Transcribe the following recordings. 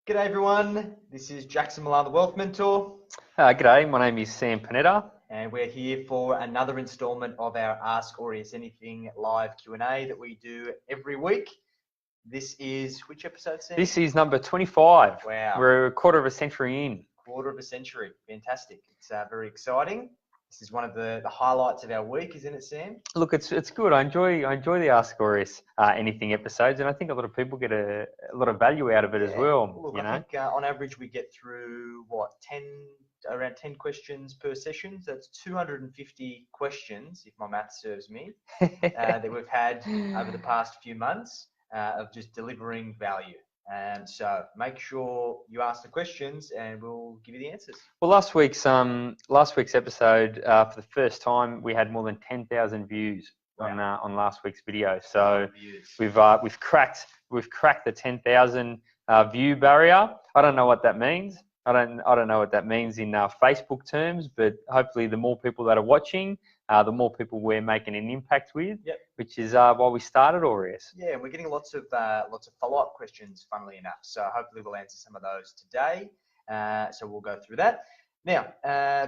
G'day everyone, this is Jackson Millan, the Wealth Mentor, G'day, my name is Sam Panetta. and we're here for another installment of our Ask Aureus Anything live Q&A that we do every week. This is, which episode, Sam? This is number 25. Wow. We're a quarter of a century in. Quarter of a century, fantastic. It's very exciting. This is one of the highlights of our week, isn't it, Sam? Look, it's good. I enjoy the Ask Aureus Anything episodes, and I think a lot of people get a lot of value out of it as well. Look, I think on average we get through around 10 questions per session. So that's 250 questions, if my math serves me, that we've had over the past few months of just delivering value. So make sure you ask the questions and we'll give you the answers. Well, last week's episode, for the first time, we had more than 10,000 views on last week's video. So we've cracked the 10,000 view barrier. I don't know what that means. I don't know what that means in Facebook terms, but hopefully the more people that are watching, the more people we're making an impact with, which is why we started Aureus. Yeah, and we're getting lots of follow-up questions, funnily enough. So hopefully we'll answer some of those today. So we'll go through that. Now,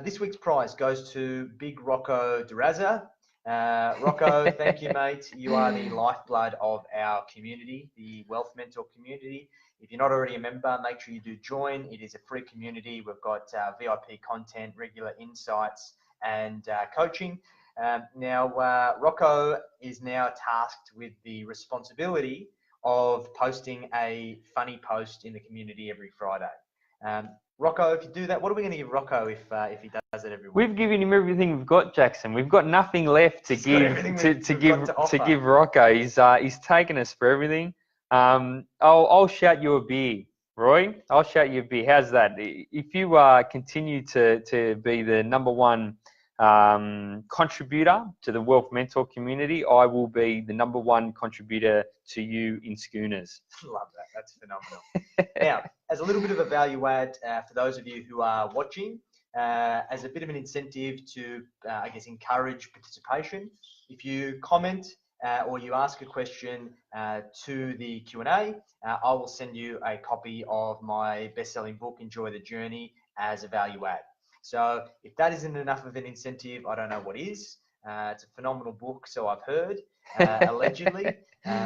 this week's prize goes to Big Rocco Duraza. Rocco, thank you, mate. You are the lifeblood of our community, the Wealth Mentor community. If you're not already a member, make sure you do join. It is a free community. We've got VIP content, regular insights, and coaching. Now, Rocco is now tasked with the responsibility of posting a funny post in the community every Friday. Rocco, if you do that, what are we going to give Rocco if he does it every week? We've given him everything we've got, Jackson. We've got nothing left to give Rocco. He's taken us for everything. I'll shout you a beer, Roy. I'll shout you a beer. How's that? If you continue to be the number one contributor to the Wealth Mentor community, I will be the number one contributor to you in schooners. Love that. That's phenomenal. Now, as a little bit of a value add for those of you who are watching, as a bit of an incentive to, encourage participation, if you comment or you ask a question to the Q&A, I will send you a copy of my best-selling book, Enjoy the Journey, as a value add. So if that isn't enough of an incentive, I don't know what is. It's a phenomenal book, so I've heard, allegedly.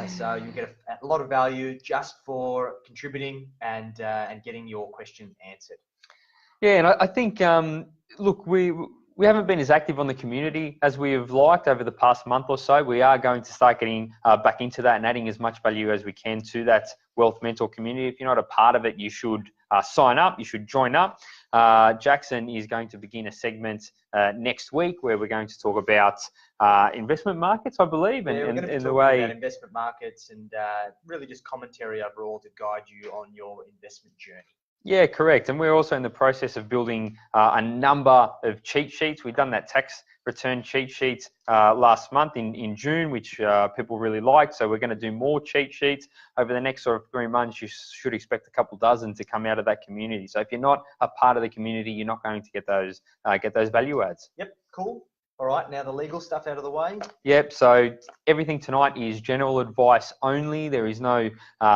So you get a lot of value just for contributing and getting your questions answered. Yeah, and I think, look, we haven't been as active on the community as we have liked over the past month or so. We are going to start getting back into that and adding as much value as we can to that Wealth Mentor community. If you're not a part of it, you should sign up. You should join up. Jackson is going to begin a segment next week where we're going to talk about investment markets, I believe, and the way about investment markets and really just commentary overall to guide you on your investment journey. Yeah, correct. And we're also in the process of building a number of cheat sheets. We've done that tax return cheat sheet last month in June, which people really liked. So we're going to do more cheat sheets over the next sort of 3 months. You should expect a couple dozen to come out of that community. So if you're not a part of the community, you're not going to get those value adds. Yep, cool. All right, now the legal stuff out of the way. Yep, so everything tonight is general advice only. There is no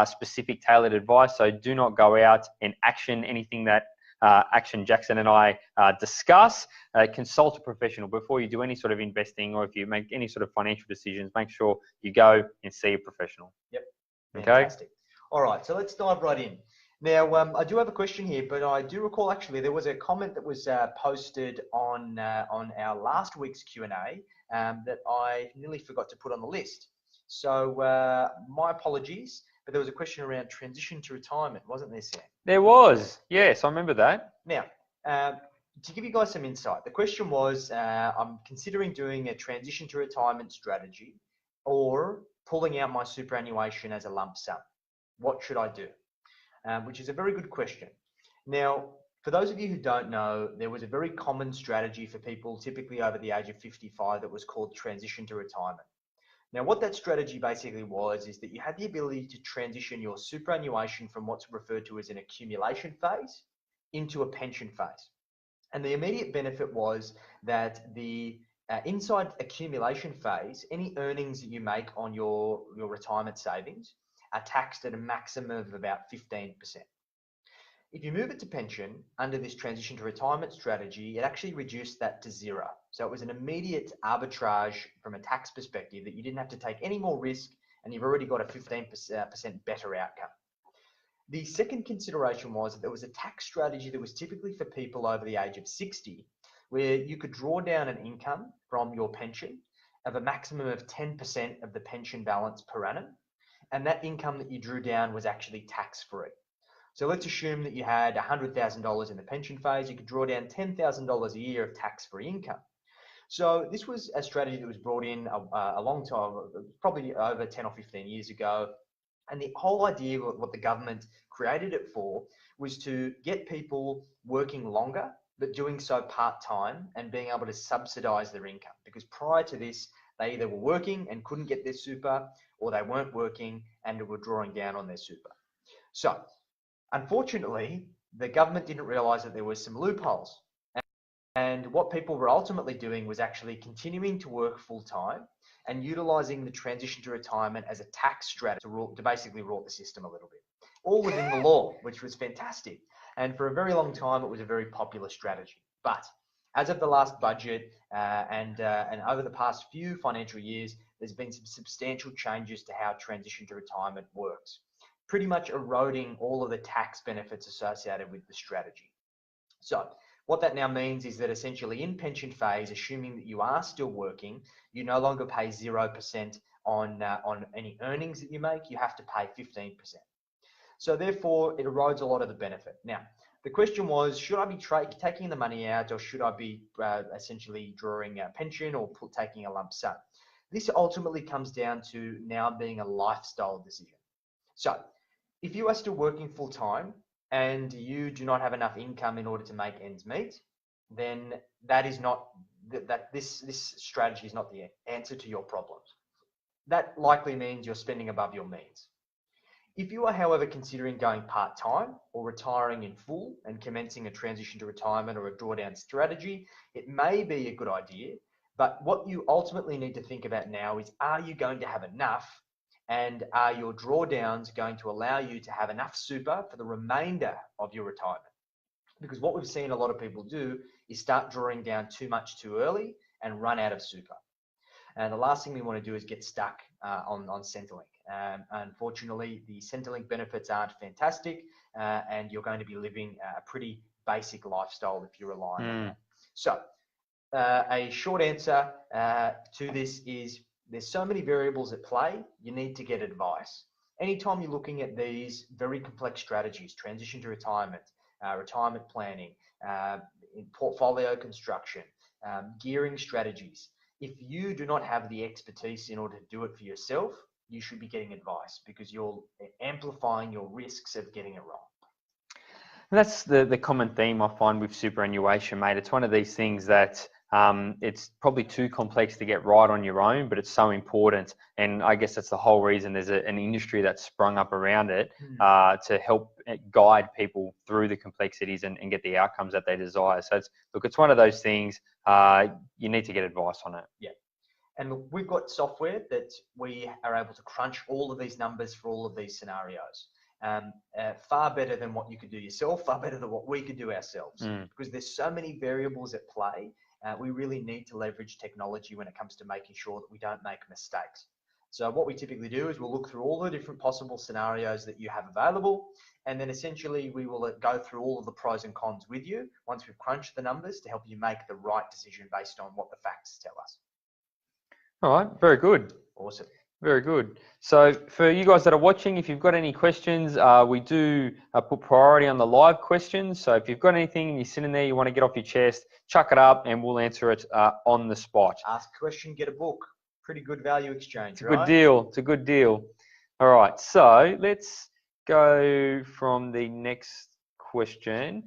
specific tailored advice, so do not go out and action anything that Jackson and I discuss. Consult a professional before you do any sort of investing, or if you make any sort of financial decisions, make sure you go and see a professional. Yep, fantastic. Okay. All right, so let's dive right in. Now, I do have a question here, but I do recall actually there was a comment that was posted on our last week's Q&A that I nearly forgot to put on the list. So my apologies, but there was a question around transition to retirement, wasn't there, Sam? There was, yes, I remember that. Now, to give you guys some insight, the question was, I'm considering doing a transition to retirement strategy or pulling out my superannuation as a lump sum. What should I do? Which is a very good question. Now, for those of you who don't know, there was a very common strategy for people typically over the age of 55 that was called transition to retirement. Now, what that strategy basically was is that you had the ability to transition your superannuation from what's referred to as an accumulation phase into a pension phase. And the immediate benefit was that the inside accumulation phase, any earnings that you make on your retirement savings are taxed at a maximum of about 15%. If you move it to pension under this transition to retirement strategy, it actually reduced that to 0. So it was an immediate arbitrage from a tax perspective that you didn't have to take any more risk, and you've already got a 15% better outcome. The second consideration was that there was a tax strategy that was typically for people over the age of 60, where you could draw down an income from your pension of a maximum of 10% of the pension balance per annum, and that income that you drew down was actually tax-free. So let's assume that you had $100,000 in the pension phase. You could draw down $10,000 a year of tax-free income. So this was a strategy that was brought in a long time, probably over 10 or 15 years ago. And the whole idea of what the government created it for was to get people working longer, but doing so part-time and being able to subsidize their income. Because prior to this, they either were working and couldn't get their super, or they weren't working and were drawing down on their super. So unfortunately, the government didn't realize that there were some loopholes. And what people were ultimately doing was actually continuing to work full-time and utilizing the transition to retirement as a tax strategy to basically rot the system a little bit, all within the law, which was fantastic. And for a very long time, it was a very popular strategy. But as of the last budget and over the past few financial years, there's been some substantial changes to how transition to retirement works, pretty much eroding all of the tax benefits associated with the strategy. So what that now means is that essentially in pension phase, assuming that you are still working, you no longer pay 0% on any earnings that you make. You have to pay 15%. So therefore, it erodes a lot of the benefit. Now, the question was, should I be taking the money out, or should I be essentially drawing a pension or taking a lump sum? This ultimately comes down to now being a lifestyle decision. So if you are still working full time and you do not have enough income in order to make ends meet, then that is not this strategy is not the answer to your problems. That likely means you're spending above your means. If you are, however, considering going part-time or retiring in full and commencing a transition to retirement or a drawdown strategy, it may be a good idea. But what you ultimately need to think about now is, are you going to have enough? And are your drawdowns going to allow you to have enough super for the remainder of your retirement? Because what we've seen a lot of people do is start drawing down too much too early and run out of super. And the last thing we want to do is get stuck on Centrelink. Unfortunately, the Centrelink benefits aren't fantastic, and you're going to be living a pretty basic lifestyle if you're relying on that. So a short answer to this is, there's so many variables at play, you need to get advice. Anytime you're looking at these very complex strategies, transition to retirement, retirement planning, in portfolio construction, gearing strategies, if you do not have the expertise in order to do it for yourself, you should be getting advice, because you're amplifying your risks of getting it wrong. And that's the common theme I find with superannuation, mate. It's one of these things that it's probably too complex to get right on your own, but it's so important. And I guess that's the whole reason there's an industry that's sprung up around it to help guide people through the complexities and get the outcomes that they desire. So it's one of those things, you need to get advice on it. Yeah. And we've got software that we are able to crunch all of these numbers for all of these scenarios. Far better than what you could do yourself, far better than what we could do ourselves. Because there's so many variables at play. We really need to leverage technology when it comes to making sure that we don't make mistakes. So what we typically do is we'll look through all the different possible scenarios that you have available, and then essentially we will go through all of the pros and cons with you once we've crunched the numbers to help you make the right decision based on what the facts tell us. All right, very good. Awesome. Very good. So for you guys that are watching, if you've got any questions, we do put priority on the live questions. So if you've got anything and you're sitting there, you want to get off your chest, chuck it up and we'll answer it on the spot. Ask a question, get a book. Pretty good value exchange, It's a good deal. It's a good deal. All right, so let's go from the next question.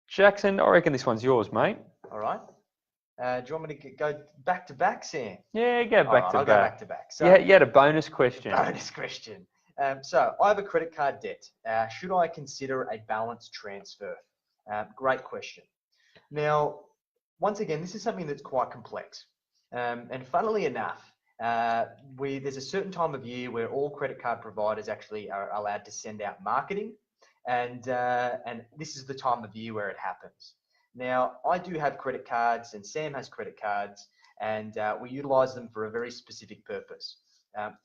Jackson, I reckon this one's yours, mate. All right. Do you want me to go back to back, Sam? Yeah, go back to back. I'll go back to back. So, you had a bonus question. Bonus question. So I have a credit card debt. Should I consider a balance transfer? Great question. Now, once again, this is something that's quite complex. And funnily enough, there's a certain time of year where all credit card providers actually are allowed to send out marketing and this is the time of year where it happens. Now, I do have credit cards, and Sam has credit cards, and we utilize them for a very specific purpose,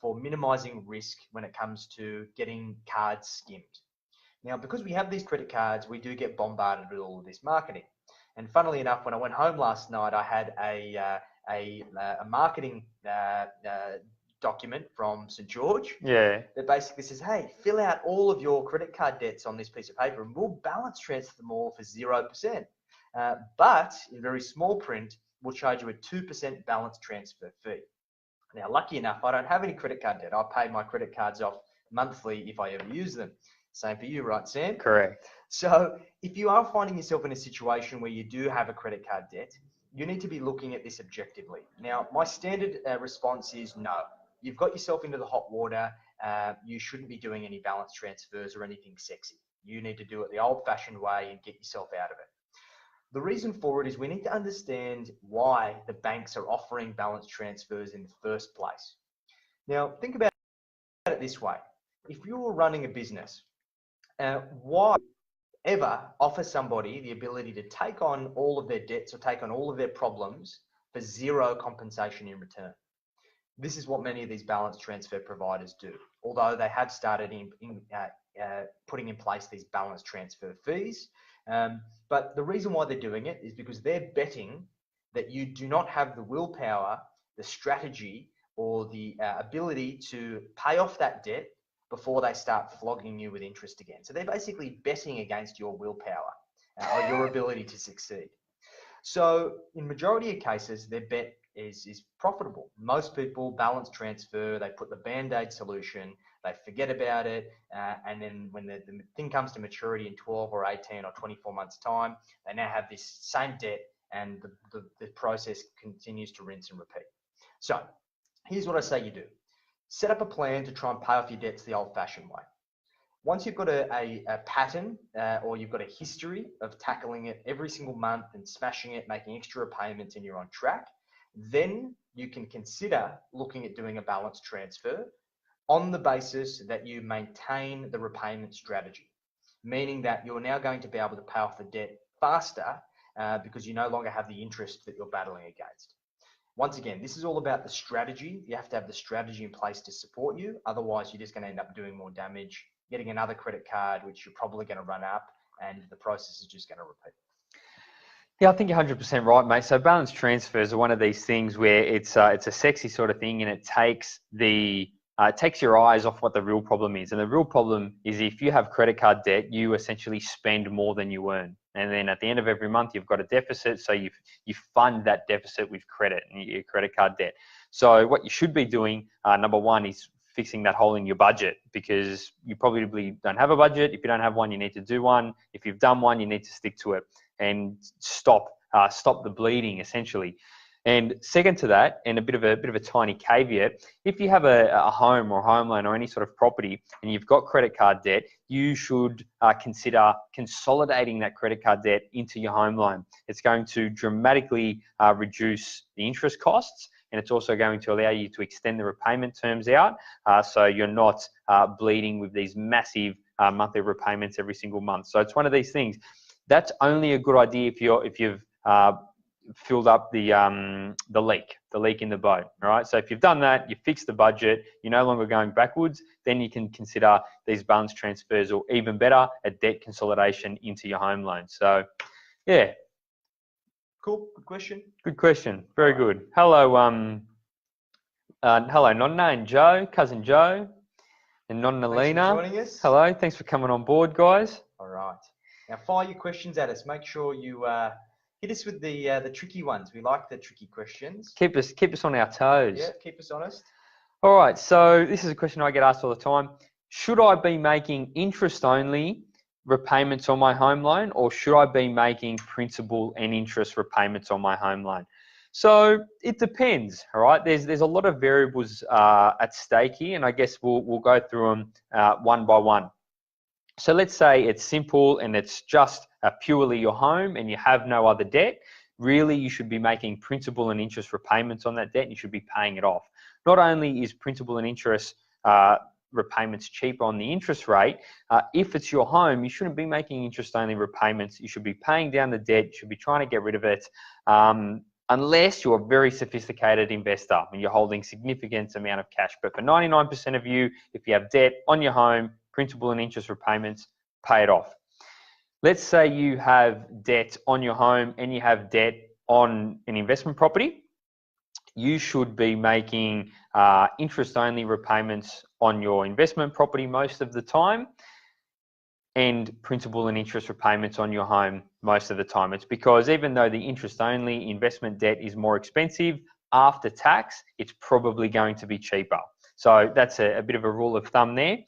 for minimizing risk when it comes to getting cards skimmed. Now, because we have these credit cards, we do get bombarded with all of this marketing. And funnily enough, when I went home last night, I had a marketing document from St. George that basically says, hey, fill out all of your credit card debts on this piece of paper and we'll balance transfer them all for 0%. But in very small print, we'll charge you a 2% balance transfer fee. Now, lucky enough, I don't have any credit card debt. I pay my credit cards off monthly if I ever use them. Same for you, right, Sam? Correct. So if you are finding yourself in a situation where you do have a credit card debt, you need to be looking at this objectively. Now, my standard response is no. You've got yourself into the hot water. You shouldn't be doing any balance transfers or anything sexy. You need to do it the old-fashioned way and get yourself out of it. The reason for it is we need to understand why the banks are offering balance transfers in the first place. Now, think about it this way. If you're running a business, why ever offer somebody the ability to take on all of their debts or take on all of their problems for zero compensation in return? This is what many of these balance transfer providers do, although they have started putting in place these balance transfer fees. But the reason why they're doing it is because they're betting that you do not have the willpower, the strategy, or the ability to pay off that debt before they start flogging you with interest again. So they're basically betting against your willpower or your ability to succeed. So in majority of cases, their bet is profitable. Most people balance transfer, they put the Band-Aid solution, they forget about it, and then when the thing comes to maturity in 12 or 18 or 24 months time, they now have this same debt and the process continues to rinse and repeat. So here's what I say you do. Set up a plan to try and pay off your debts the old-fashioned way. Once you've got a pattern or you've got a history of tackling it every single month and smashing it, making extra payments, and you're on track, then you can consider looking at doing a balance transfer on the basis that you maintain the repayment strategy, meaning that you're now going to be able to pay off the debt faster because you no longer have the interest that you're battling against. Once again, this is all about the strategy. You have to have the strategy in place to support you. Otherwise, you're just going to end up doing more damage, getting another credit card, which you're probably going to run up, and the process is just going to repeat. Yeah, I think you're 100% right, mate. So balance transfers are one of these things where it's a sexy sort of thing, and it takes your eyes off what the real problem is. And the real problem is if you have credit card debt, you essentially spend more than you earn. And then at the end of every month, you've got a deficit. So you fund that deficit with credit and your credit card debt. So what you should be doing, number one, is fixing that hole in your budget, because you probably don't have a budget. If you don't have one, you need to do one. If you've done one, you need to stick to it and stop the bleeding, essentially. And second to that, and a bit of a tiny caveat, if you have a home or home loan or any sort of property and you've got credit card debt, you should consider consolidating that credit card debt into your home loan. It's going to dramatically reduce the interest costs, and it's also going to allow you to extend the repayment terms out, so you're not bleeding with these massive monthly repayments every single month. So it's one of these things. That's only a good idea if you've filled up the leak in the boat. All right. So if you've done that, you fixed the budget, you're no longer going backwards, then you can consider these balance transfers, or even better, a debt consolidation into your home loan. So, yeah. Cool. Good question. Good question. Very good. Hello, hello, Nonna and Joe, cousin Joe, and Nonna Lena. Thanks for joining us. Hello. Thanks for coming on board, guys. All right. Now fire your questions at us. Make sure you hit us with the tricky ones. We like the tricky questions. Keep us on our toes. Yeah, keep us honest. All right. So this is a question I get asked all the time. Should I be making interest-only repayments on my home loan, or should I be making principal and interest repayments on my home loan? So it depends. All right. There's a lot of variables at stake here, and I guess we'll go through them one by one. So let's say it's simple and it's just purely your home and you have no other debt. Really, you should be making principal and interest repayments on that debt, and you should be paying it off. Not only is principal and interest repayments cheaper on the interest rate. If it's your home, you shouldn't be making interest-only repayments. You should be paying down the debt. You should be trying to get rid of it. Unless you're a very sophisticated investor and you're holding significant amount of cash. But for 99% of you, if you have debt on your home, principal and interest repayments, pay it off. Let's say you have debt on your home and you have debt on an investment property. You should be making interest-only repayments on your investment property most of the time, and principal and interest repayments on your home most of the time. It's because even though the interest-only investment debt is more expensive, after tax, it's probably going to be cheaper. So that's a bit of a rule of thumb there.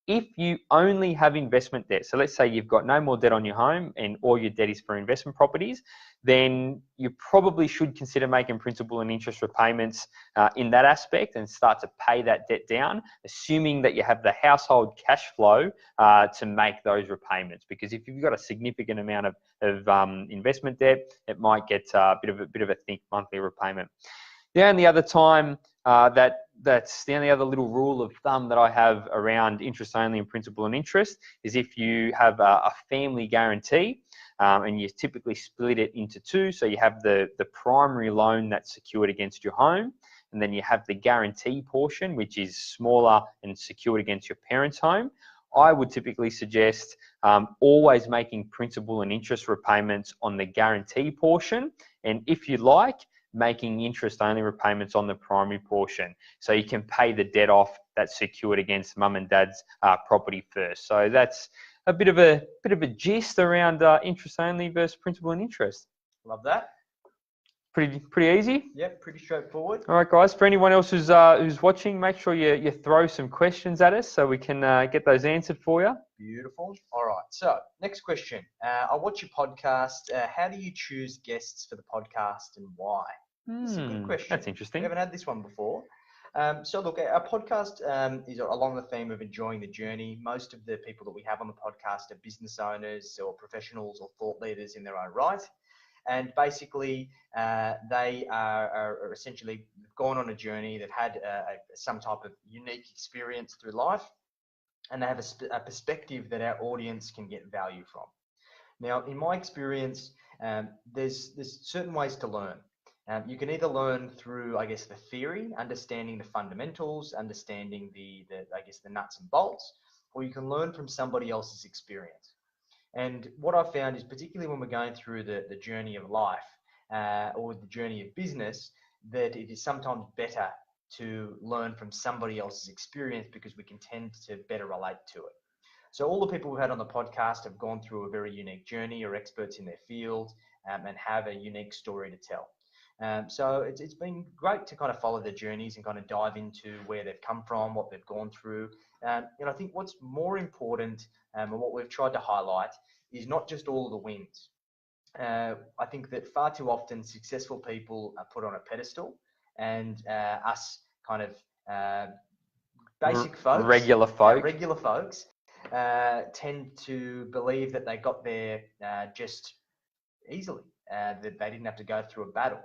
If you only have investment debt, so let's say you've got no more debt on your home and all your debt is for investment properties, then you probably should consider making principal and interest repayments in that aspect and start to pay that debt down, assuming that you have the household cash flow to make those repayments. Because if you've got a significant amount of investment debt, it might get a bit of a thick monthly repayment. The only other time that's the only other little rule of thumb that I have around interest only and principal and interest is if you have a family guarantee and you typically split it into two. So you have the primary loan that's secured against your home, and then you have the guarantee portion, which is smaller and secured against your parents' home. I would typically suggest always making principal and interest repayments on the guarantee portion, and if you like, making interest-only repayments on the primary portion, so you can pay the debt off that's secured against mum and dad's property first. So that's a bit of a gist around interest-only versus principal and interest. Love that. Pretty easy. Yeah, pretty straightforward. All right, guys. For anyone else who's watching, make sure you throw some questions at us so we can get those answered for you. Beautiful. All right. So next question. I watch your podcast. How do you choose guests for the podcast and why? It's a good question. That's interesting. We haven't had this one before. So look, our podcast is along the theme of enjoying the journey. Most of the people that we have on the podcast are business owners or professionals or thought leaders in their own right. And basically, they are essentially gone on a journey. They've had some type of unique experience through life, and they have a perspective that our audience can get value from. Now, in my experience, there's certain ways to learn. You can either learn through, I guess, the theory, understanding the fundamentals, understanding the nuts and bolts, or you can learn from somebody else's experience. And what I've found is, particularly when we're going through the journey of life or the journey of business, that it is sometimes better to learn from somebody else's experience because we can tend to better relate to it. So all the people we've had on the podcast have gone through a very unique journey, or experts in their field, and have a unique story to tell. So it's been great to kind of follow their journeys and kind of dive into where they've come from, what they've gone through. And I think what's more important and what we've tried to highlight is not just all of the wins. I think that far too often successful people are put on a pedestal, and us kind of basic folks, regular folks tend to believe that they got there just easily, that they didn't have to go through a battle.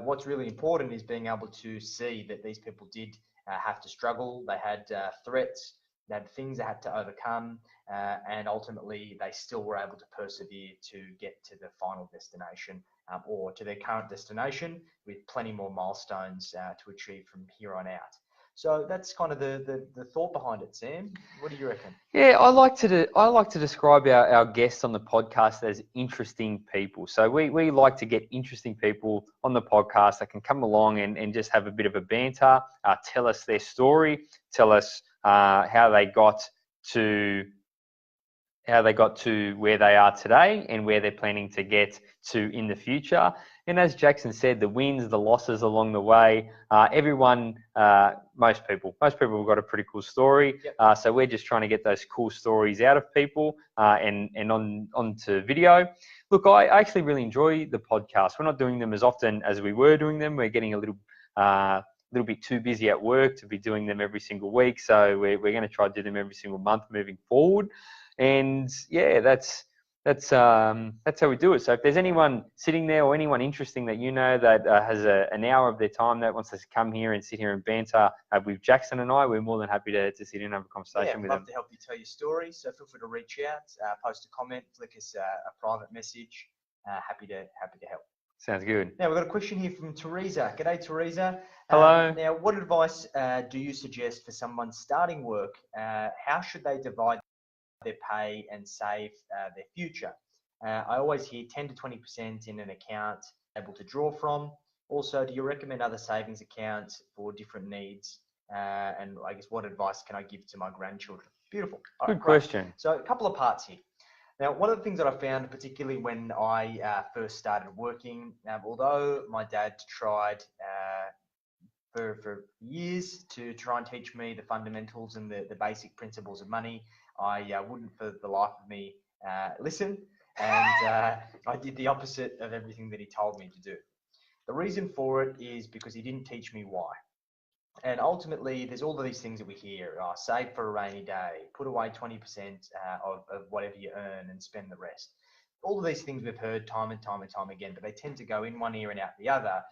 What's really important is being able to see that these people did have to struggle. They had threats, they had things they had to overcome, and ultimately they still were able to persevere to get to the final destination or to their current destination with plenty more milestones to achieve from here on out. So that's kind of the thought behind it, Sam. What do you reckon? Yeah, I like to describe our guests on the podcast as interesting people. So we like to get interesting people on the podcast that can come along and just have a bit of a banter, tell us their story, tell us how they got to where they are today and where they're planning to get to in the future. And as Jackson said, the wins, the losses along the way, most people have got a pretty cool story. Yep. So we're just trying to get those cool stories out of people and onto video. Look, I actually really enjoy the podcast. We're not doing them as often as we were doing them. We're getting a little bit too busy at work to be doing them every single week. So we're going to try to do them every single month moving forward. And yeah, that's that's how we do it. So if there's anyone sitting there or anyone interesting that you know that has an hour of their time that wants to come here and sit here and banter with Jackson and I, we're more than happy to sit in and have a conversation with them. Love to help you tell your story. So feel free to reach out, post a comment, flick us a private message. Happy to help. Sounds good. Now we've got a question here from Teresa. G'day, Teresa. Hello. Now, what advice do you suggest for someone starting work? How should they divide their pay and save their future? I always hear 10 to 20% in an account able to draw from. Also, do you recommend other savings accounts for different needs? And I guess what advice can I give to my grandchildren? Beautiful. All right, good question. So a couple of parts here. Now, one of the things that I found, particularly when I first started working, although my dad tried for years to try and teach me the fundamentals and the basic principles of money, I wouldn't for the life of me listen, and I did the opposite of everything that he told me to do. The reason for it is because he didn't teach me why. And ultimately, there's all of these things that we hear: save for a rainy day, put away 20% of whatever you earn and spend the rest. All of these things we've heard time and time and time again, but they tend to go in one ear and out the other,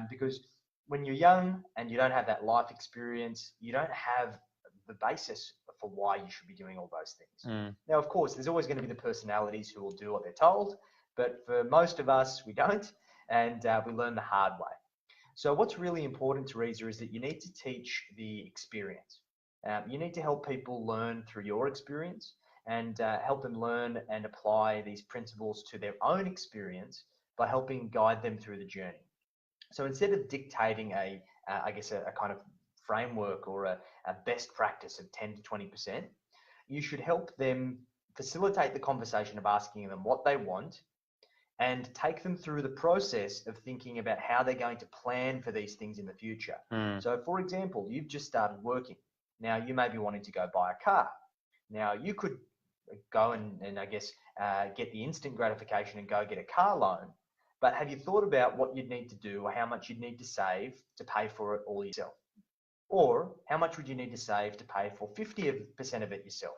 because when you're young and you don't have that life experience, you don't have the basis for why you should be doing all those things. Now, of course, there's always going to be the personalities who will do what they're told, but for most of us, we don't, and we learn the hard way. So what's really important, Teresa, is that you need to teach the experience. You need to help people learn through your experience and help them learn and apply these principles to their own experience by helping guide them through the journey. So instead of dictating a kind of framework or a best practice of 10 to 20%, you should help them facilitate the conversation of asking them what they want and take them through the process of thinking about how they're going to plan for these things in the future. So for example, you've just started working. Now you may be wanting to go buy a car. Now you could go and I guess get the instant gratification and go get a car loan. But have you thought about what you'd need to do or how much you'd need to save to pay for it all yourself? Or how much would you need to save to pay for 50% of it yourself?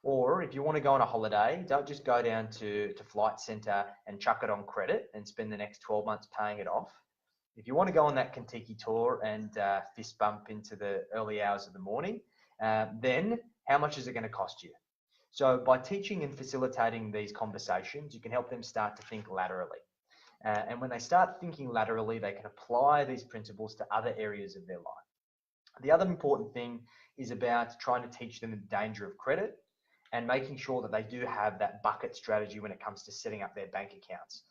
Or if you want to go on a holiday, don't just go down to Flight Centre and chuck it on credit and spend the next 12 months paying it off. If you want to go on that Kentucky tour and fist bump into the early hours of the morning, then how much is it going to cost you? So by teaching and facilitating these conversations, you can help them start to think laterally. And when they start thinking laterally, they can apply these principles to other areas of their life. The other important thing is about trying to teach them the danger of credit and making sure that they do have that bucket strategy when it comes to setting up their bank accounts,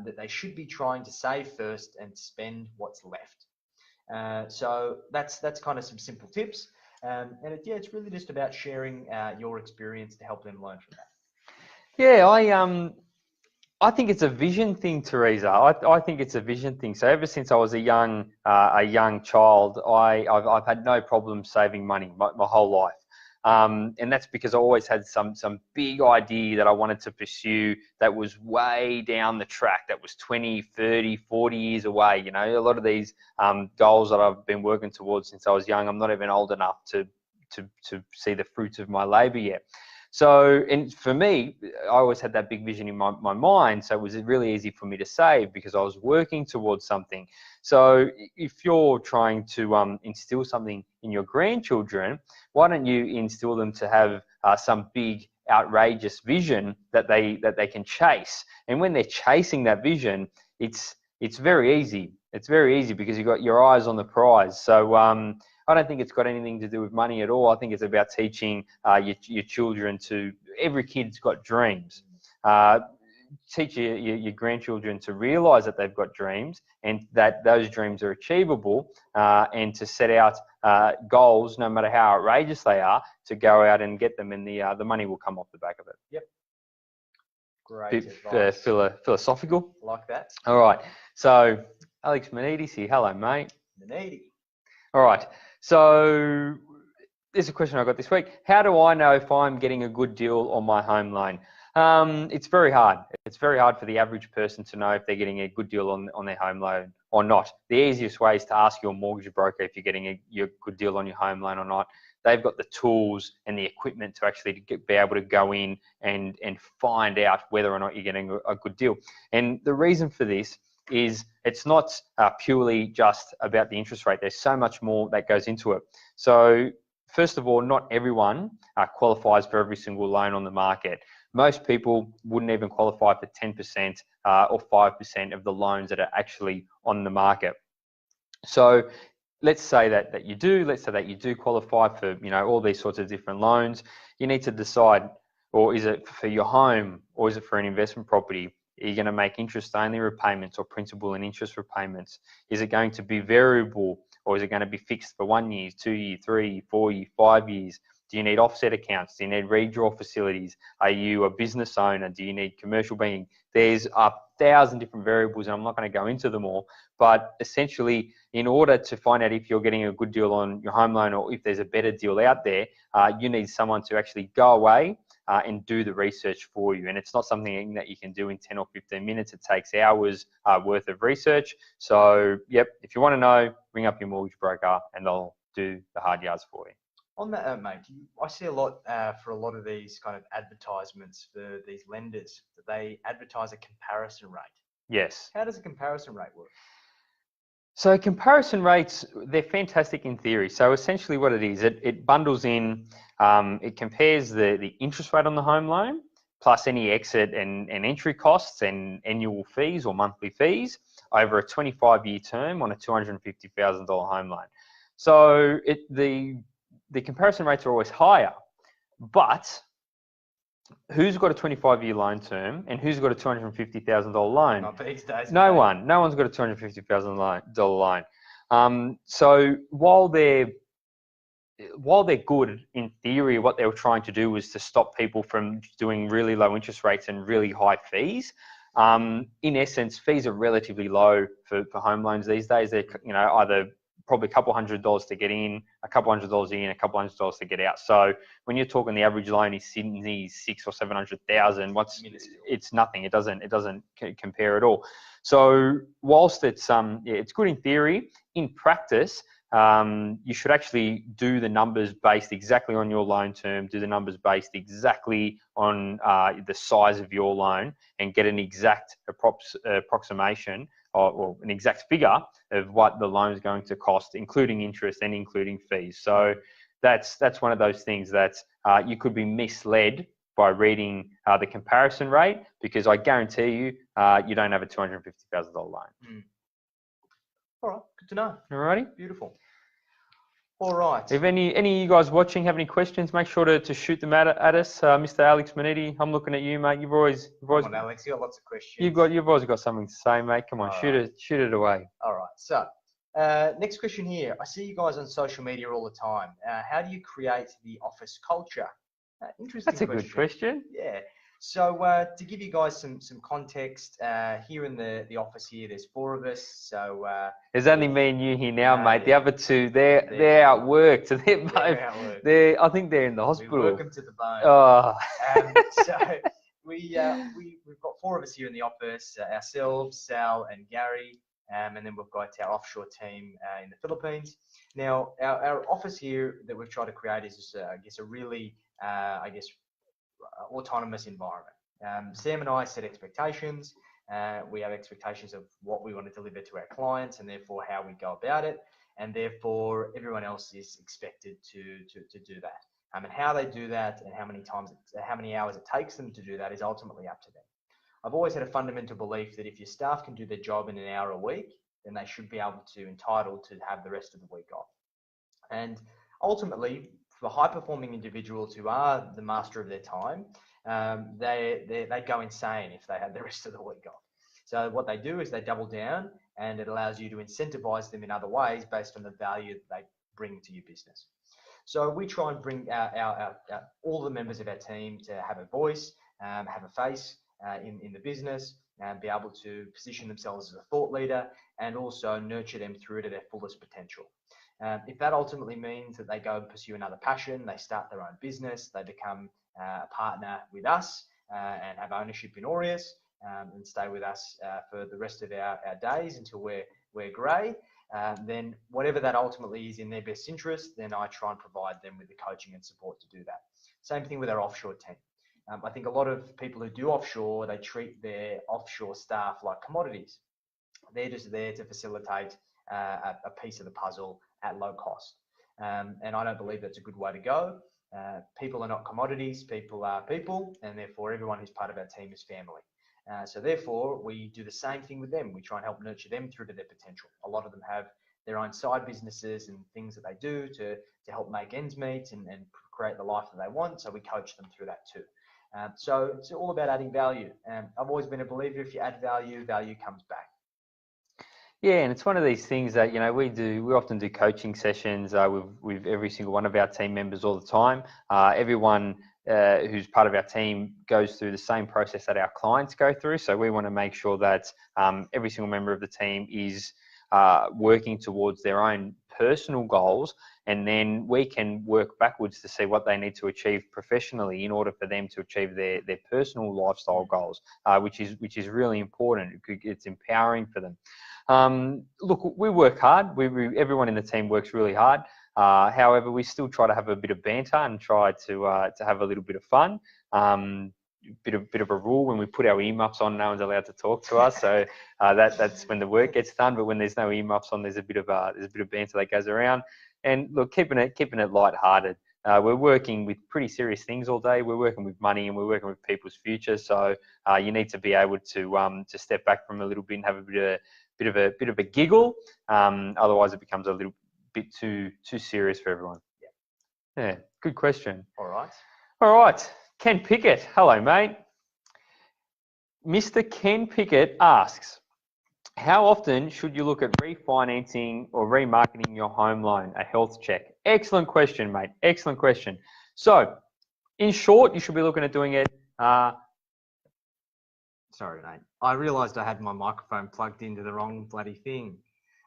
that they should be trying to save first and spend what's left. So that's kind of some simple tips. And it's really just about sharing your experience to help them learn from that. Yeah, I think it's a vision thing, Teresa. I think it's a vision thing. So ever since I was a young child, I've had no problem saving money my whole life. And that's because I always had some big idea that I wanted to pursue that was way down the track, that was 20, 30, 40 years away. You know, a lot of these goals that I've been working towards since I was young, I'm not even old enough to see the fruits of my labor yet. So, and for me, I always had that big vision in my mind. So it was really easy for me to save because I was working towards something. So if you're trying to instill something in your grandchildren, why don't you instill them to have some big, outrageous vision that they can chase? And when they're chasing that vision, it's very easy. It's very easy because you've got your eyes on the prize. So I don't think it's got anything to do with money at all. I think it's about teaching your children to, every kid's got dreams. Teach your grandchildren to realize that they've got dreams and that those dreams are achievable, and to set out goals, no matter how outrageous they are, to go out and get them, and the money will come off the back of it. Yep. Great. Philosophical. Like that. All right. So Alex Manidis here. Hello, mate. Manidi. All right. So there's a question I got this week. How do I know if I'm getting a good deal on my home loan? It's very hard. It's very hard for the average person to know if they're getting a good deal on their home loan or not. The easiest way is to ask your mortgage broker if you're getting a good deal on your home loan or not. they've got the tools and the equipment to actually be able to go in and find out whether or not you're getting a good deal. And the reason for this is it's not purely just about the interest rate. There's so much more that goes into it. So first of all, not everyone qualifies for every single loan on the market. Most people wouldn't even qualify for 10% or 5% of the loans that are actually on the market. So let's say that you do. Let's say that you do qualify for all these sorts of different loans. You need to decide, or is it for your home, or is it for an investment property? Are you going to make interest-only repayments or principal and interest repayments? Is it going to be variable, or is it going to be fixed for 1 year, 2 year, 3 year, 4 year, 5 years? Do you need offset accounts? Do you need redraw facilities? Are you a business owner? Do you need commercial banking? There's 1,000 different variables, and I'm not going to go into them all. But essentially, in order to find out if you're getting a good deal on your home loan or if there's a better deal out there, you need someone to actually go away and do the research for you. And it's not something that you can do in 10 or 15 minutes. It takes hours worth of research. So, yep, if you want to know, ring up your mortgage broker and they'll do the hard yards for you. On that, mate, I see a lot for a lot of these kind of advertisements for these lenders that they advertise a comparison rate. Yes. How does a comparison rate work? So comparison rates, they're fantastic in theory. So essentially what it is, it bundles in, it compares the interest rate on the home loan plus any exit and entry costs and annual fees or monthly fees over a 25-year term on a $250,000 home loan. So the comparison rates are always higher, but who's got a 25-year loan term and who's got a $250,000 loan? Not these days. No one. No one's got a $250,000 loan. So while they're good in theory, what they were trying to do was to stop people from doing really low interest rates and really high fees. In essence, fees are relatively low for home loans these days. They're either probably a couple $100 to get in, a couple $100 in, a couple $100 to get out. So when you're talking the average loan is Sydney's 600,000 or 700,000, it's nothing. It doesn't compare at all. So whilst it's good in theory, in practice, you should actually do the numbers based exactly on your loan term, do the numbers based exactly on the size of your loan, and get an exact approximation or an exact figure of what the loan is going to cost, including interest and including fees. So that's one of those things that you could be misled by reading the comparison rate, because I guarantee you, you don't have a $250,000 loan. Mm. All right, good to know. Alrighty, beautiful. All right. If any of you guys watching have any questions, make sure to shoot them at us. Mr. Alex Manetti, I'm looking at you, mate. You've always Come on, Alex, you got lots of questions. You've always got something to say, mate. Come on, shoot it away. All right. So, next question here. I see you guys on social media all the time. How do you create the office culture? Interesting. That's a good question. Yeah. So to give you guys some context, here in the office here, there's 4 of us. So there's only me and you here now, mate. The other 2, they're out work. So they're both. I think they're in the hospital. We work them to the bone. Oh. So we've got 4 of us here in the office: ourselves, Sal, and Gary, and then we've got our offshore team in the Philippines. Now, our office here that we've tried to create is, I guess, a really, autonomous environment. Sam and I set expectations. We have expectations of what we want to deliver to our clients, and therefore how we go about it, and therefore everyone else is expected to do that. And how they do that and how many hours it takes them to do that is ultimately up to them. I've always had a fundamental belief that if your staff can do their job in an hour a week, then they should be entitled to have the rest of the week off. And ultimately, for high-performing individuals who are the master of their time, they go insane if they have the rest of the week off. So what they do is they double down, and it allows you to incentivize them in other ways based on the value that they bring to your business. So we try and bring all the members of our team to have a voice, have a face in the business, and be able to position themselves as a thought leader, and also nurture them through to their fullest potential. If that ultimately means that they go and pursue another passion, they start their own business, they become a partner with us and have ownership in Aureus, and stay with us for the rest of our days until we're grey, then whatever that ultimately is in their best interest, then I try and provide them with the coaching and support to do that. Same thing with our offshore team. I think a lot of people who do offshore, they treat their offshore staff like commodities. They're just there to facilitate a piece of the puzzle at low cost. And I don't believe that's a good way to go. People are not commodities, people are people, and therefore everyone who's part of our team is family. So therefore, we do the same thing with them. We try and help nurture them through to their potential. A lot of them have their own side businesses and things that they do to help make ends meet and create the life that they want. So we coach them through that too. So it's all about adding value. I've always been a believer, if you add value, value comes back. Yeah, and it's one of these things that, we often do coaching sessions with every single one of our team members all the time. Everyone who's part of our team goes through the same process that our clients go through. So we want to make sure that every single member of the team is working towards their own personal goals, and then we can work backwards to see what they need to achieve professionally in order for them to achieve their personal lifestyle goals, which is really important. It's empowering for them. Look, we work hard. Everyone in the team works really hard. However, we still try to have a bit of banter and try to have a little bit of fun. Bit of a rule: when we put our earmuffs on, no one's allowed to talk to us. So that's when the work gets done. But when there's no earmuffs on, there's a bit of banter that goes around. And look, keeping it lighthearted. We're working with pretty serious things all day. We're working with money and we're working with people's future. So you need to be able to step back from a little bit and have a bit of a giggle. Otherwise, it becomes a little bit too serious for everyone. Yeah, good question. All right. Ken Pickett, hello mate. Mr. Ken Pickett asks, how often should you look at refinancing or remarketing your home loan? A health check. Excellent question, mate. Excellent question. So, in short, you should be looking at doing it. Sorry, mate. I realised I had my microphone plugged into the wrong bloody thing.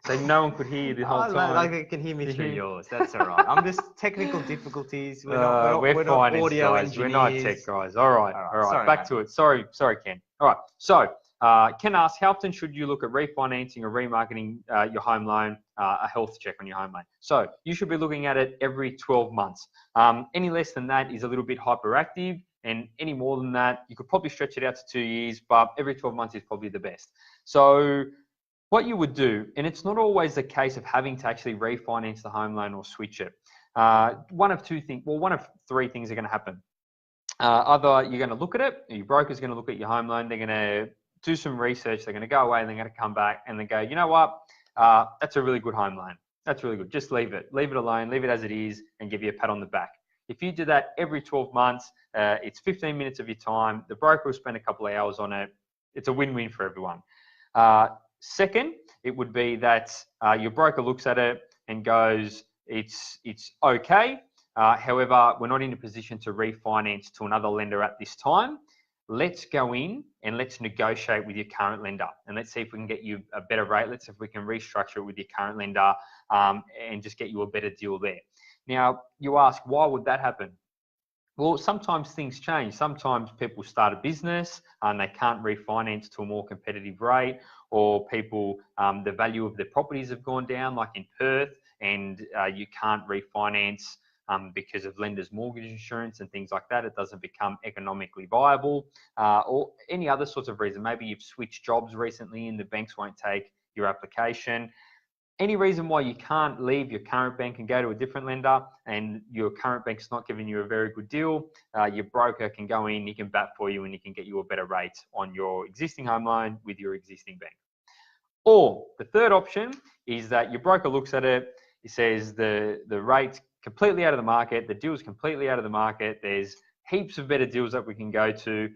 So no one could hear you the whole time. Like they can hear me through yours. That's all right. I'm just technical difficulties. We're not audio guys. engineers. We're not tech guys. All right. Sorry, Back to it. Sorry, Ken. All right. So Ken asks, how often should you look at refinancing or remarketing your home loan, a health check on your home loan? So you should be looking at it every 12 months. Any less than that is a little bit hyperactive, and any more than that, you could probably stretch it out to 2 years, but every 12 months is probably the best. So what you would do, and it's not always the case of having to actually refinance the home loan or switch it. One of three things are going to happen. Either you're going to look at it, your broker's going to look at your home loan, they're going to do some research, they're going to go away, and they're going to come back and they go, you know what, that's a really good home loan. That's really good. Just leave it alone, leave it as it is, and give you a pat on the back. If you do that every 12 months, it's 15 minutes of your time. The broker will spend a couple of hours on it. It's a win-win for everyone. Second, it would be that your broker looks at it and goes, it's okay. However, we're not in a position to refinance to another lender at this time. Let's go in and let's negotiate with your current lender, and let's see if we can get you a better rate. Let's see if we can restructure it with your current lender and just get you a better deal there. Now, you ask, why would that happen? Well, sometimes things change. Sometimes people start a business and they can't refinance to a more competitive rate, or people, the value of their properties have gone down, like in Perth, and you can't refinance because of lenders' mortgage insurance and things like that. It doesn't become economically viable, or any other sorts of reason. Maybe you've switched jobs recently and the banks won't take your application. Any reason why you can't leave your current bank and go to a different lender, and your current bank's not giving you a very good deal, your broker can go in, he can bat for you, and he can get you a better rate on your existing home loan with your existing bank. Or the third option is that your broker looks at it, he says the rate's completely out of the market, the deal's completely out of the market, there's heaps of better deals that we can go to,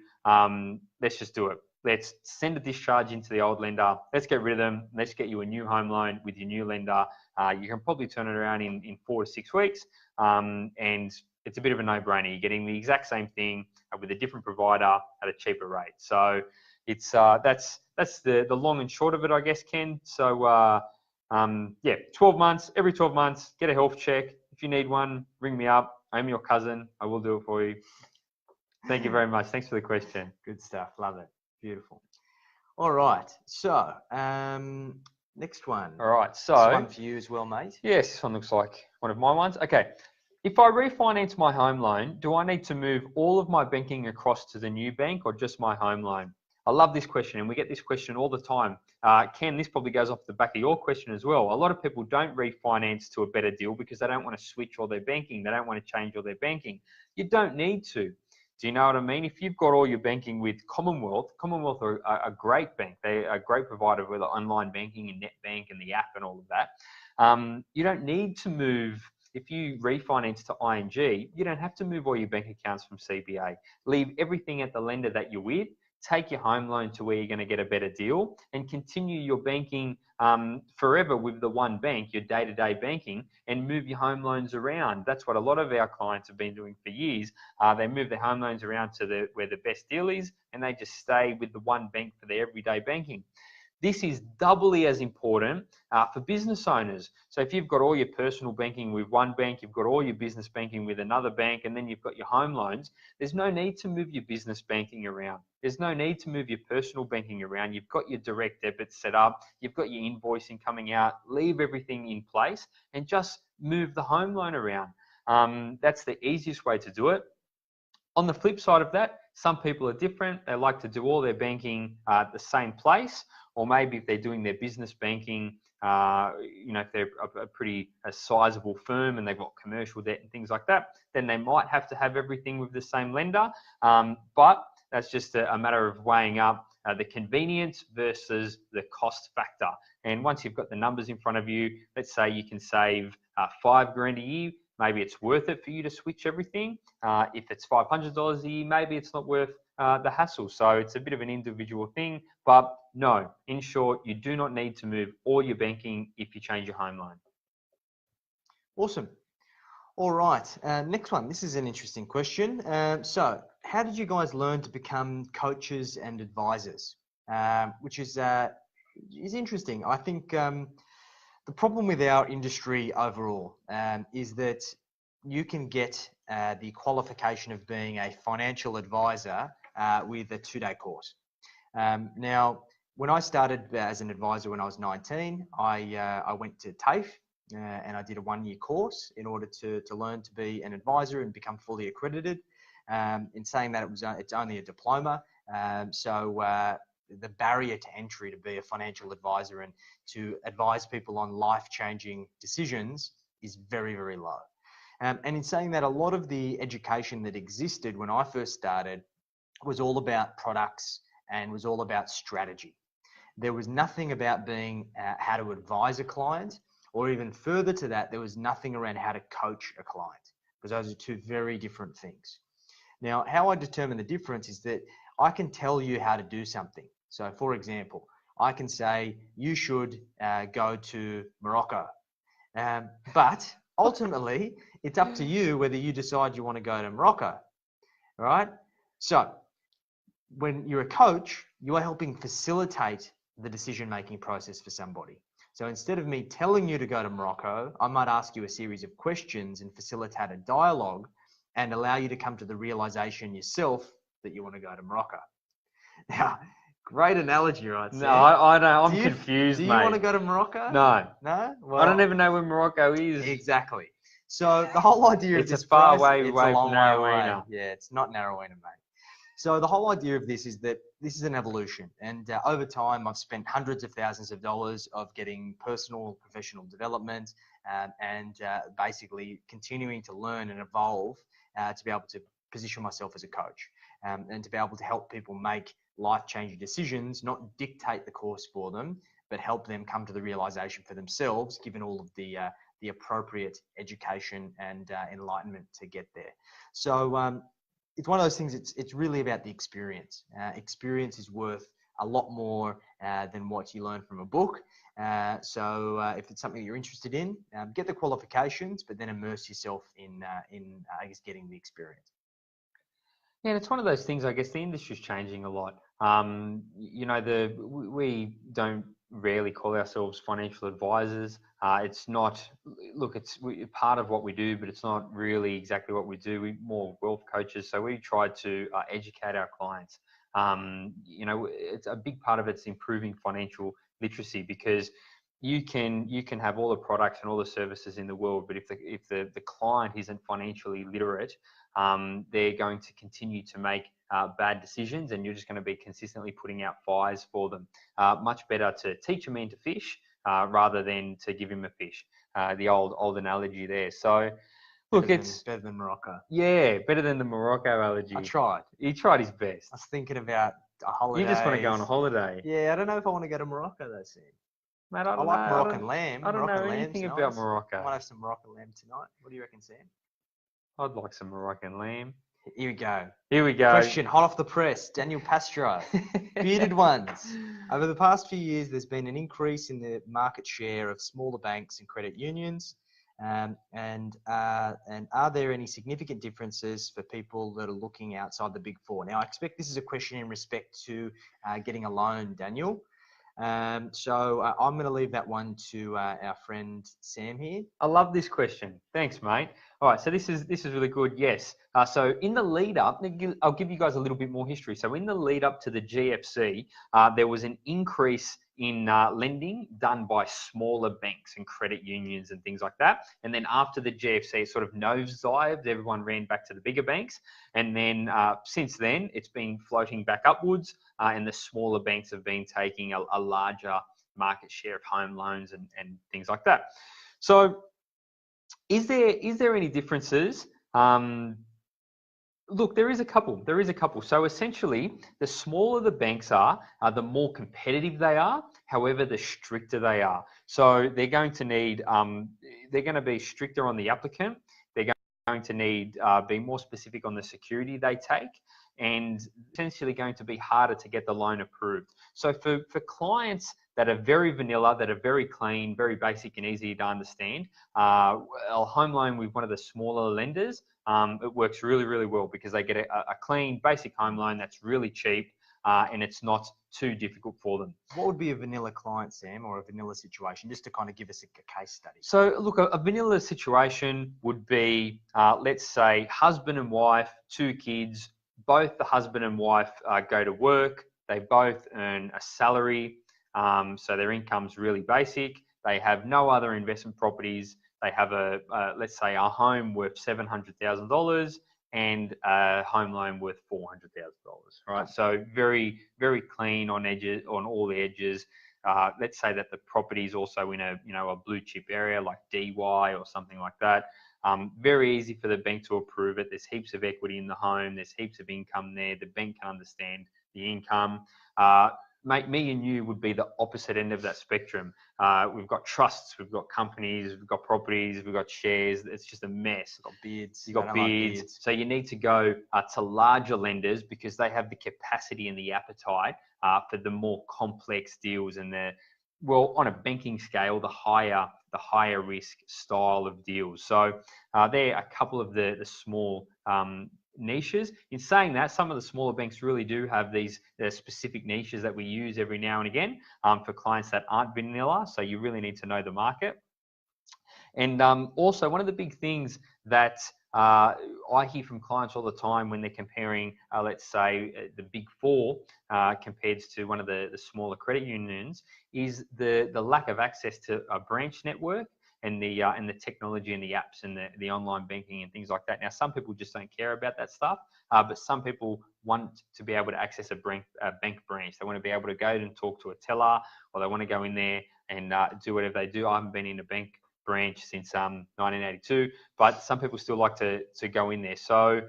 let's just do it. Let's send a discharge into the old lender. Let's get rid of them. Let's get you a new home loan with your new lender. You can probably turn it around in 4 to 6 weeks. And it's a bit of a no-brainer. You're getting the exact same thing with a different provider at a cheaper rate. So it's that's the long and short of it, I guess, Ken. So yeah, 12 months. Every 12 months, get a health check. If you need one, ring me up. I'm your cousin. I will do it for you. Thank you very much. Thanks for the question. Good stuff. Love it. Beautiful. All right. So Next one. All right, This so one for you as well, mate. yes, this one looks like one of my ones. Okay, if I refinance my home loan, do I need to move all of my banking across to the new bank or just my home loan? I love this question, and we get this question all the time. Ken, this probably goes off the back of your question as well. A lot of people don't refinance to a better deal because they don't want to switch all their banking. They don't want to change all their banking. You don't need to. Do you know what I mean? If you've got all your banking with Commonwealth are a great bank. They're a great provider with online banking and net bank and the app and all of that. You don't need to move. If you refinance to ING, you don't have to move all your bank accounts from CBA. Leave everything at the lender that you're with. Take your home loan to where you're going to get a better deal and continue your banking forever with the one bank, your day-to-day banking, and move your home loans around. That's what a lot of our clients have been doing for years. They move their home loans around to where the best deal is, and they just stay with the one bank for their everyday banking. This is doubly as important for business owners. So if you've got all your personal banking with one bank, you've got all your business banking with another bank, and then you've got your home loans, there's no need to move your business banking around. There's no need to move your personal banking around. You've got your direct debit set up. You've got your invoicing coming out. Leave everything in place and just move the home loan around. That's the easiest way to do it. On the flip side of that, some people are different. They like to do all their banking at the same place, or maybe if they're doing their business banking, if they're a pretty sizable firm and they've got commercial debt and things like that, then they might have to have everything with the same lender. But that's just a matter of weighing up the convenience versus the cost factor. And once you've got the numbers in front of you, let's say you can save $5,000 a year. Maybe it's worth it for you to switch everything. If it's $500 a year, maybe it's not worth the hassle. So it's a bit of an individual thing. But no, in short, you do not need to move all your banking if you change your home loan. Awesome. All right. Next one. This is an interesting question. So how did you guys learn to become coaches and advisors? Which is interesting. I think the problem with our industry overall is that you can get the qualification of being a financial advisor with a 2-day course. Now, when I started as an advisor when I was 19, I went to TAFE and I did a 1-year course in order to learn to be an advisor and become fully accredited. In saying that, it's only a diploma. So the barrier to entry to be a financial advisor and to advise people on life-changing decisions is very, very low. And in saying that, a lot of the education that existed when I first started was all about products and was all about strategy. There was nothing about being how to advise a client, or even further to that, there was nothing around how to coach a client, because those are two very different things. Now, how I determine the difference is that I can tell you how to do something. So, for example, I can say you should go to Morocco, but ultimately it's up to you whether you decide you want to go to Morocco. All right. So, when you're a coach, you are helping facilitate the decision-making process for somebody. So instead of me telling you to go to Morocco, I might ask you a series of questions and facilitate a dialogue and allow you to come to the realization yourself that you want to go to Morocco. Now, great analogy, right, Sam? No, I know. I'm confused, mate. Do you want to go to Morocco? No. No? Well, I don't even know where Morocco is. Exactly. So the whole idea of this far price, away it's a long from way away. Narrowena. Yeah, it's not Narrowena, mate. So the whole idea of this is that this is an evolution. And over time, I've spent hundreds of thousands of dollars of getting personal, professional development and basically continuing to learn and evolve to be able to position myself as a coach and to be able to help people make life-changing decisions, not dictate the course for them, but help them come to the realization for themselves, given all of the appropriate education and enlightenment to get there. So it's one of those things, it's really about the experience. Experience is worth a lot more than what you learn from a book. So if it's something you're interested in, get the qualifications, but then immerse yourself in I guess, getting the experience. Yeah, it's one of those things. I guess the industry's changing a lot. We don't rarely call ourselves financial advisors. It's not. Look, it's part of what we do, but it's not really exactly what we do. We're more wealth coaches, so we try to educate our clients. It's a big part of it's improving financial literacy, because you can have all the products and all the services in the world, but if the client isn't financially literate, they're going to continue to make bad decisions, and you're just going to be consistently putting out fires for them. Much better to teach a man to fish rather than to give him a fish. The old analogy there. So, look, it's better than Morocco. Yeah, better than the Morocco analogy. I tried. He tried his best. I was thinking about a holiday. You just want to go on a holiday. Yeah, I don't know if I want to go to Morocco though, Sam. Mate, I like Moroccan lamb. I don't Moroccan know anything about Morocco. I might have some Moroccan lamb tonight. What do you reckon, Sam? I'd like some Moroccan lamb. Here we go. Here we go. Question hot off the press. Daniel Pastro. Bearded ones. Over the past few years, there's been an increase in the market share of smaller banks and credit unions. And are there any significant differences for people that are looking outside the big four? Now, I expect this is a question in respect to getting a loan, Daniel. So I'm going to leave that one to our friend Sam here. I love this question. Thanks, mate. All right, so this is really good. Yes. So in the lead up, I'll give you guys a little bit more history. So in the lead up to the GFC, there was an increase in lending done by smaller banks and credit unions and things like that. And then after the GFC, it sort of nosedived. Everyone ran back to the bigger banks. And then since then, it's been floating back upwards, and the smaller banks have been taking a larger market share of home loans and things like that. So is there any differences? Look, there is a couple. So essentially, the smaller the banks are, the more competitive they are. However, the stricter they are. So they're going to need, they're going to be stricter on the applicant. They're going to need be more specific on the security they take, and essentially going to be harder to get the loan approved. So for clients that are very vanilla, that are very clean, very basic and easy to understand, a home loan with one of the smaller lenders, it works really, really well because they get a clean, basic home loan that's really cheap, and it's not too difficult for them. What would be a vanilla client, Sam, or a vanilla situation, just to kind of give us a case study? So look, a vanilla situation would be, let's say, husband and wife, 2 kids, both the husband and wife go to work, they both earn a salary, so their income's really basic, they have no other investment properties, they have let's say a home worth $700,000 and a home loan worth $400,000, right? So very, very clean on all the edges. Let's say that the property is also in a blue chip area like DY or something like that. Very easy for the bank to approve it. There's heaps of equity in the home. There's heaps of income there. The bank can understand the income. Mate, me and you would be the opposite end of that spectrum. We've got trusts, we've got companies, we've got properties, we've got shares. It's just a mess. Got beards. You've got beards. So you need to go to larger lenders because they have the capacity and the appetite for the more complex deals and on a banking scale, the higher risk style of deals. So there are a couple of the small niches. In saying that, some of the smaller banks really do have these specific niches that we use every now and again for clients that aren't vanilla. So you really need to know the market. And also, one of the big things that I hear from clients all the time when they're comparing, let's say, the big four compared to one of the smaller credit unions is the lack of access to a branch network and the technology and the apps and the online banking and things like that. Now, some people just don't care about that stuff, but some people want to be able to access a bank branch. They want to be able to go and talk to a teller, or they want to go in there and do whatever they do. I haven't been in a bank branch since 1982, but some people still like to go in there. So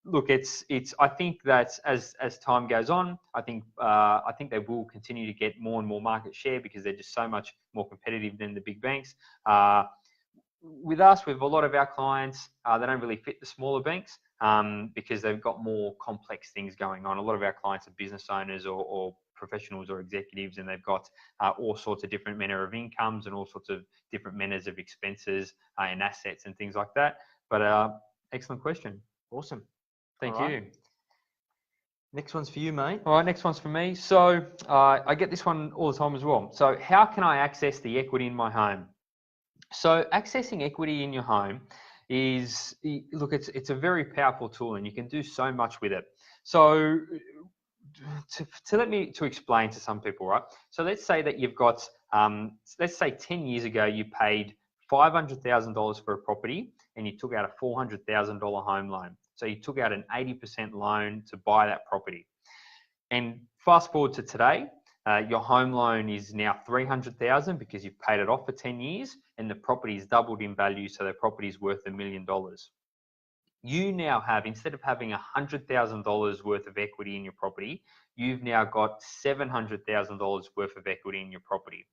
look, it's I think that as time goes on, I think they will continue to get more and more market share because they're just so much more competitive than the big banks. With us, with a lot of our clients, they don't really fit the smaller banks because they've got more complex things going on. A lot of our clients are business owners or professionals or executives, and they've got all sorts of different manner of incomes and all sorts of different manners of expenses and assets and things like that. But excellent question. Awesome. Thank you. Next one's for you, mate. All right, next one's for me. So I get this one all the time as well. So how can I access the equity in my home? So accessing equity in your home is, look, it's a very powerful tool and you can do so much with it. So to explain to some people, right? So let's say that you've got let's say 10 years ago, you paid $500,000 for a property and you took out a $400,000 home loan. So you took out an 80% loan to buy that property. And fast forward to today, your home loan is now $300,000 because you've paid it off for 10 years and the property's doubled in value. So the property is worth $1 million. You now have, instead of having $100,000 worth of equity in your property, you've now got $700,000 worth of equity in your property.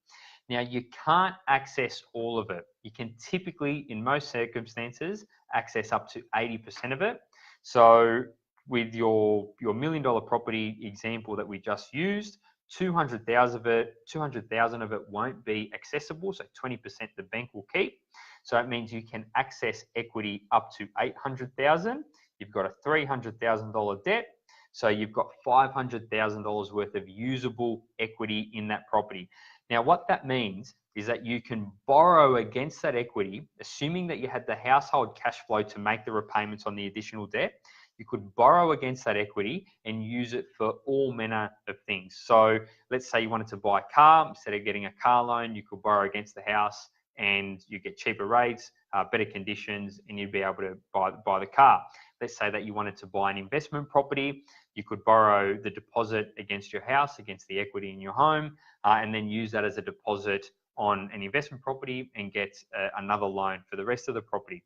Now, you can't access all of it. You can typically, in most circumstances, access up to 80% of it. So with your $1 million property example that we just used, 200,000 of it won't be accessible. So 20% the bank will keep. So it means you can access equity up to 800,000. You've got a $300,000 debt. So you've got $500,000 worth of usable equity in that property. Now, what that means is that you can borrow against that equity, assuming that you had the household cash flow to make the repayments on the additional debt. You could borrow against that equity and use it for all manner of things. So let's say you wanted to buy a car. Instead of getting a car loan, you could borrow against the house and you get cheaper rates, better conditions, and you'd be able to buy the car. Let's say that you wanted to buy an investment property. You could borrow the deposit against your house, against the equity in your home, and then use that as a deposit on an investment property and get another loan for the rest of the property.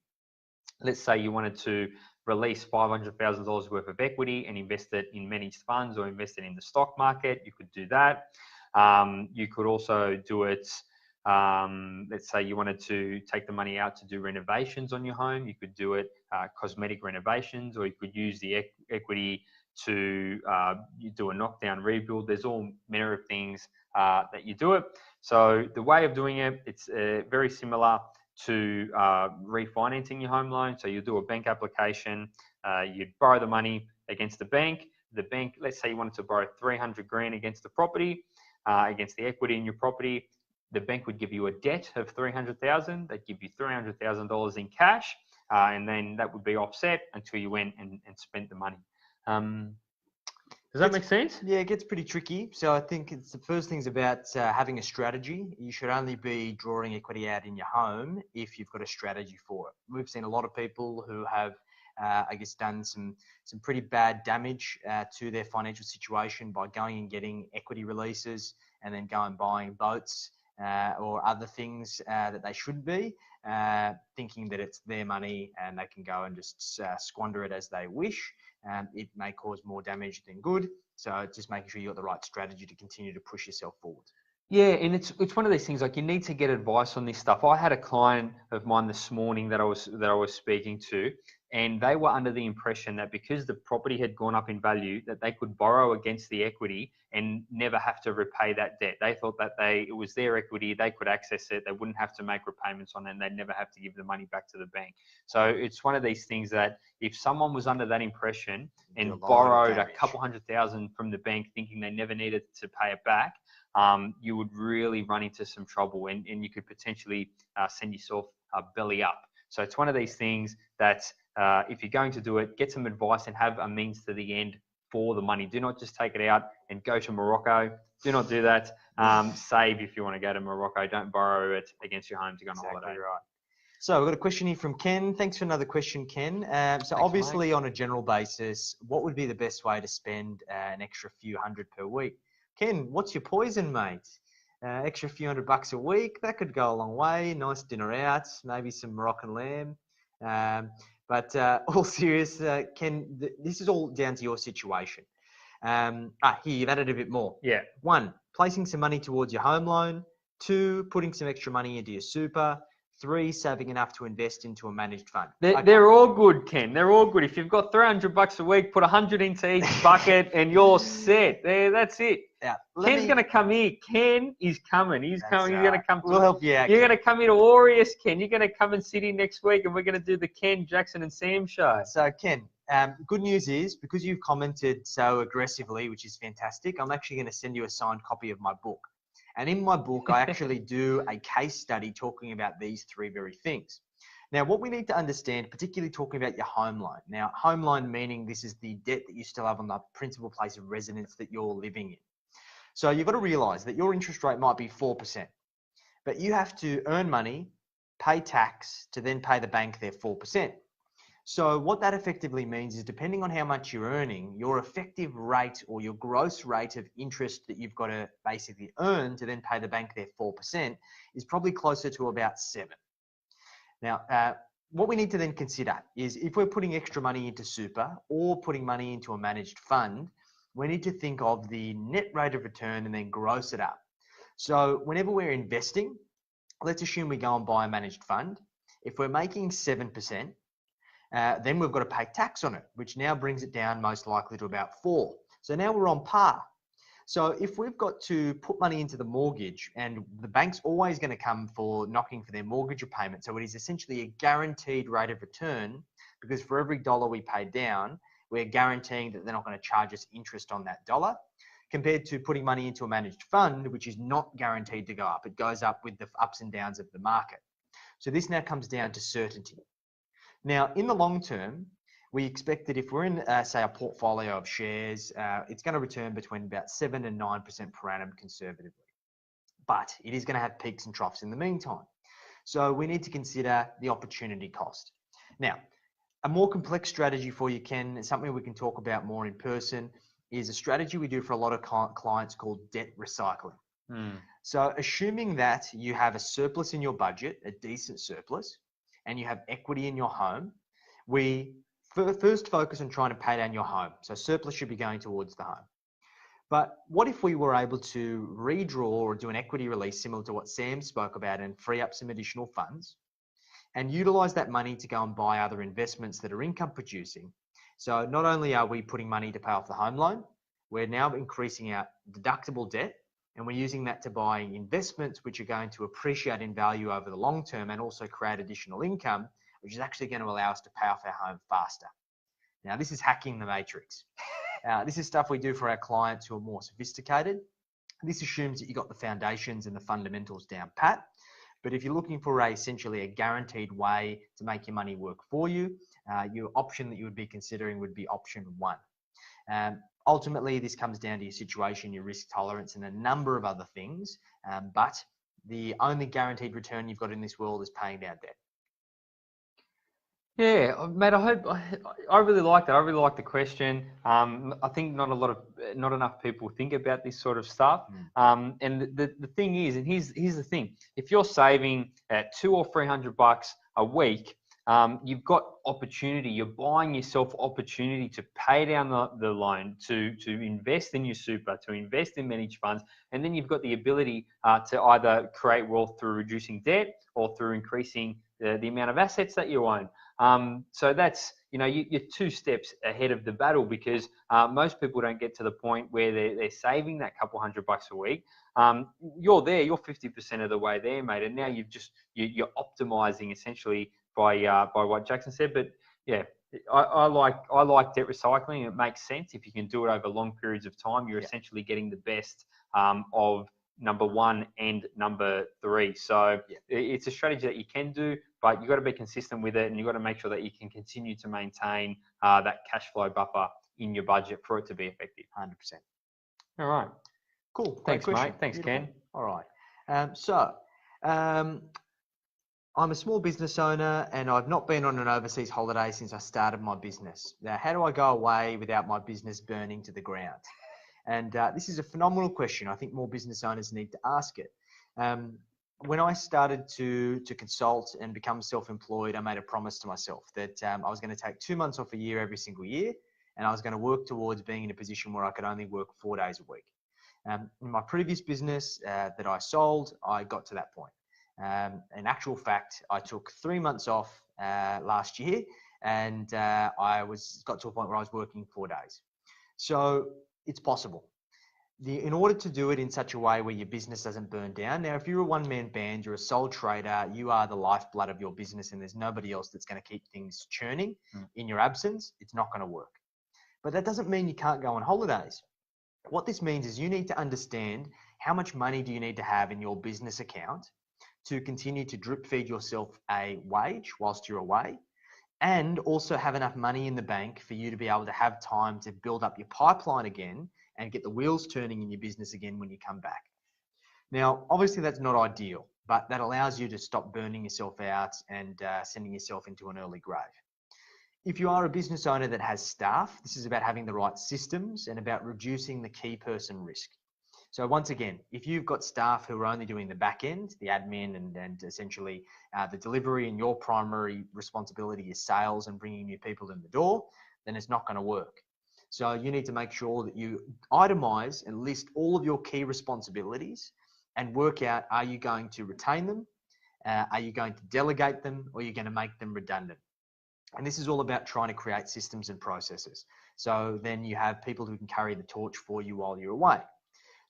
Let's say you wanted to release $500,000 worth of equity and invest it in managed funds or invest it in the stock market. You could do that. You could also do it, let's say you wanted to take the money out to do renovations on your home. You could do it cosmetic renovations, or you could use the equity to you do a knockdown rebuild. There's all manner of things that you do it. So the way of doing it, it's very similar to refinancing your home loan. So you do a bank application, you'd borrow the money against the bank. The bank, let's say you wanted to borrow 300 grand against the property, against the equity in your property. The bank would give you a debt of 300,000. They'd give you $300,000 in cash, and then that would be offset until you went and spent the money. Does that make sense? Yeah, it gets pretty tricky. So I think it's the first thing's about having a strategy. You should only be drawing equity out in your home if you've got a strategy for it. We've seen a lot of people who have, I guess, done some pretty bad damage to their financial situation by going and getting equity releases and then go and buying boats or other things that they should be, thinking that it's their money and they can go and just squander it as they wish. It may cause more damage than good. So just making sure you've got the right strategy to continue to push yourself forward. Yeah, and it's one of these things, like you need to get advice on this stuff. I had a client of mine this morning that I was speaking to, and they were under the impression that because the property had gone up in value, that they could borrow against the equity and never have to repay that debt. They thought that it was their equity, they could access it, they wouldn't have to make repayments on it, and they'd never have to give the money back to the bank. So it's one of these things that if someone was under that impression and borrowed a couple $100,000 from the bank thinking they never needed to pay it back, you would really run into some trouble, and you could potentially send yourself belly up. So it's one of these things that if you're going to do it, get some advice and have a means to the end for the money. Do not just take it out and go to Morocco. Do not do that. Save if you want to go to Morocco. Don't borrow it against your home to go on holiday. Right. So we've got a question here from Ken. Thanks for another question, Ken. So obviously, mate, on a general basis, what would be the best way to spend an extra few hundred per week? Ken, what's your poison, mate? Extra few $100 a week, that could go a long way. Nice dinner out, maybe some Moroccan lamb. But all serious, Ken, this is all down to your situation. Here, you've added a bit more. Yeah. 1, placing some money towards your home loan. 2, putting some extra money into your super. 3, saving enough to invest into a managed fund. They're all good, Ken. They're all good. If you've got $300 a week, put 100 into each bucket and you're set. That's it. Yeah, Ken's going to come here. Ken is coming. He's coming. He's going to come. We'll help you out. You're going to come here to Aureus, Ken. You're going to come and sit in next week and we're going to do the Ken, Jackson and Sam show. So, Ken, good news is because you've commented so aggressively, which is fantastic, I'm actually going to send you a signed copy of my book. And in my book, I actually do a case study talking about these 3 very things. Now, what we need to understand, particularly talking about your home loan. Now, home loan meaning this is the debt that you still have on the principal place of residence that you're living in. So you've got to realize that your interest rate might be 4%. but you have to earn money, pay tax to then pay the bank their 4%. So what that effectively means is, depending on how much you're earning, your effective rate or your gross rate of interest that you've got to basically earn to then pay the bank their 4% is probably closer to about 7. Now, what we need to then consider is, if we're putting extra money into super or putting money into a managed fund, we need to think of the net rate of return and then gross it up. So whenever we're investing, let's assume we go and buy a managed fund. If we're making 7%, then we've got to pay tax on it, which now brings it down most likely to about 4. So now we're on par. So if we've got to put money into the mortgage, and the bank's always going to come for knocking for their mortgage repayment, so it is essentially a guaranteed rate of return, because for every dollar we pay down, we're guaranteeing that they're not going to charge us interest on that dollar, compared to putting money into a managed fund, which is not guaranteed to go up. It goes up with the ups and downs of the market. So this now comes down to certainty. Now, in the long term, we expect that if we're in, say, a portfolio of shares, it's going to return between about 7 and 9% per annum conservatively. But it is going to have peaks and troughs in the meantime. So we need to consider the opportunity cost. Now, a more complex strategy for you, Ken, something we can talk about more in person, is a strategy we do for a lot of clients called debt recycling. So assuming that you have a surplus in your budget, a decent surplus, and you have equity in your home, we first focus on trying to pay down your home. So surplus should be going towards the home. But what if we were able to redraw or do an equity release similar to what Sam spoke about and free up some additional funds and utilize that money to go and buy other investments that are income producing? So not only are we putting money to pay off the home loan, we're now increasing our deductible debt, and we're using that to buy investments which are going to appreciate in value over the long term and also create additional income, which is actually going to allow us to pay off our home faster. Now, this is hacking the matrix. This is stuff we do for our clients who are more sophisticated. This assumes that you got the foundations and the fundamentals down pat. But if you're looking for essentially a guaranteed way to make your money work for you, your option that you would be considering would be option 1. Ultimately, this comes down to your situation, your risk tolerance, and a number of other things. But the only guaranteed return you've got in this world is paying down debt. Yeah, mate. I really like that. I really like the question. I think not enough people think about this sort of stuff. And the thing is, and here's the thing: if you're saving at $200 or $300 a week, you've got opportunity. You're buying yourself opportunity to pay down the loan, to invest in your super, to invest in managed funds, and then you've got the ability to either create wealth through reducing debt or through increasing the amount of assets that you own. So that's, you're 2 steps ahead of the battle, because most people don't get to the point where they're saving that couple $100 a week. You're 50% of the way there, mate, and now you're optimizing essentially by what Jackson said. But yeah, I like debt recycling. It makes sense if you can do it over long periods of time. You're essentially getting the best of number 1 and number 3. So it's a strategy that you can do, but you've got to be consistent with it, and you've got to make sure that you can continue to maintain that cash flow buffer in your budget for it to be effective. 100%. All right. Cool. Thanks, mate. Thanks, Beautiful. Ken. All right. I'm a small business owner, and I've not been on an overseas holiday since I started my business. Now, how do I go away without my business burning to the ground? And this is a phenomenal question. I think more business owners need to ask it. When I started to consult and become self-employed, I made a promise to myself that I was going to take 2 months off a year every single year, and I was going to work towards being in a position where I could only work 4 days a week. In my previous business that I sold, I got to that point. In actual fact, I took 3 months off last year, and I got to a point where I was working 4 days. So it's possible. In order to do it in such a way where your business doesn't burn down. Now, if you're a one-man band, you're a sole trader, you are the lifeblood of your business, and there's nobody else that's going to keep things churning in your absence, it's not going to work. But that doesn't mean you can't go on holidays. What this means is you need to understand how much money do you need to have in your business account to continue to drip feed yourself a wage whilst you're away, and also have enough money in the bank for you to be able to have time to build up your pipeline again and get the wheels turning in your business again when you come back. Now, obviously that's not ideal. but that allows you to stop burning yourself out and sending yourself into an early grave. If you are a business owner that has staff, this is about having the right systems and about reducing the key person risk. So once again, if you've got staff who are only doing the back end, the admin and essentially the delivery, and your primary responsibility is sales and bringing new people in the door, then it's not going to work. So you need to make sure that you itemize and list all of your key responsibilities and work out, are you going to retain them? Are you going to delegate them, or are you going to make them redundant? And this is all about trying to create systems and processes. So then you have people who can carry the torch for you while you're away.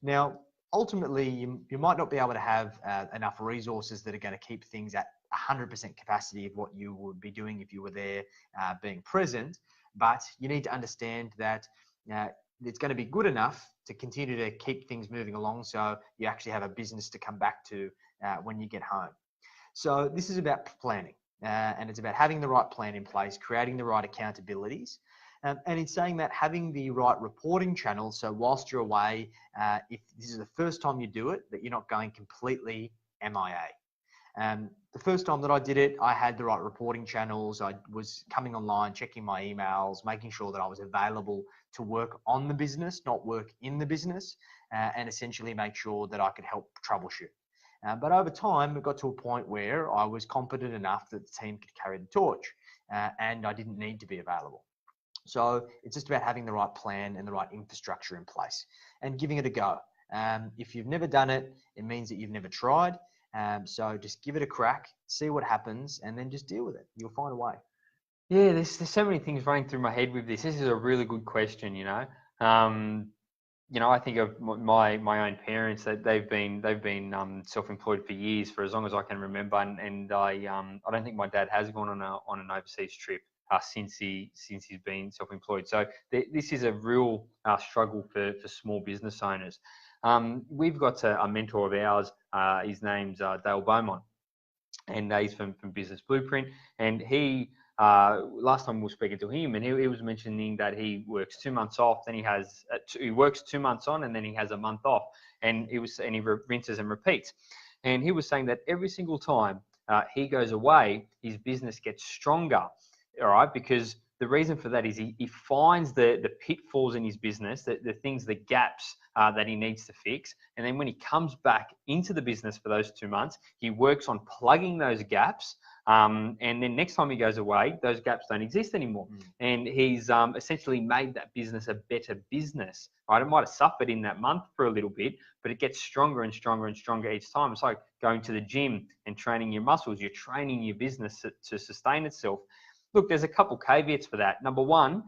Now, ultimately, you might not be able to have enough resources that are going to keep things at 100% capacity of what you would be doing if you were there being present, but you need to understand that it's going to be good enough to continue to keep things moving along, so you actually have a business to come back to when you get home. So this is about planning, and it's about having the right plan in place, creating the right accountabilities, and in saying that, having the right reporting channels, so whilst you're away, if this is the first time you do it, that you're not going completely MIA. The first time that I did it, I had the right reporting channels. I was coming online, checking my emails, making sure that I was available to work on the business, not work in the business, and essentially make sure that I could help troubleshoot. But over time, it got to a point where I was competent enough that the team could carry the torch, and I didn't need to be available. So it's just about having the right plan and the right infrastructure in place and giving it a go. If you've never done it, it means that you've never tried. So just give it a crack, see what happens, and then just deal with it. You'll find a way. Yeah, there's so many things running through my head with this. This is a really good question, I think of my own parents, that they've been self-employed for years, for as long as I can remember, and I don't think my dad has gone on an overseas trip since he's been self-employed. So this is a real struggle for small business owners. We've got a mentor of ours. His name's Dale Beaumont, and he's from Business Blueprint, and he. Last time we were speaking to him, and he was mentioning that he works 2 months off, then he works 2 months on, and then he has a month off, and he rinses and repeats. And he was saying that every single time he goes away, his business gets stronger. All right, because the reason for that is he finds the pitfalls in his business, the things, the gaps that he needs to fix. And then when he comes back into the business for those 2 months, he works on plugging those gaps. And then next time he goes away, those gaps don't exist anymore. And he's essentially made that business a better business, right? It might have suffered in that month for a little bit, but it gets stronger and stronger and stronger each time. It's like going to the gym and training your muscles. You're training your business to sustain itself. Look, there's a couple caveats for that. Number one,